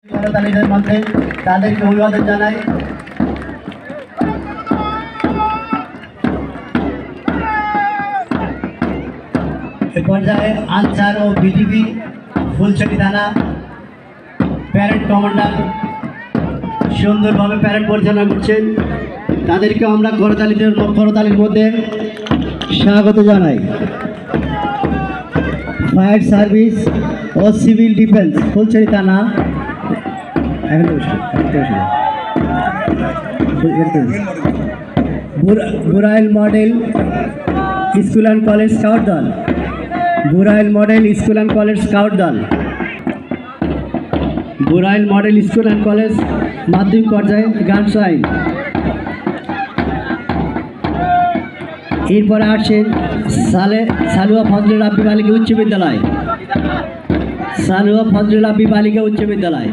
করতালিদের মধ্যে তাদেরকে অভিবাদন জানাই। এ পর্যায়ে আনসার ও বিজিবি ফুলছড়ি থানা প্যারেড কমান্ডার সুন্দরভাবে প্যারেড পরিচালনা করছেন, তাদেরকে আমরা করতালির মধ্যে স্বাগত জানাই। ফায়ার সার্ভিস ও সিভিল ডিফেন্স ফুলছড়ি থানা Burail model school and college scout দল, Burail model school and college scout দল, Burail model school and college মাধ্যমিক পর্যায়ে গার্লস আইন। এরপরে আসছেন সালুয়া ফজলুল রাব্বি বালিকা উচ্চ বিদ্যালয়, সালুয়া ফজলুল রাব্বি বালিকা উচ্চ বিদ্যালয়।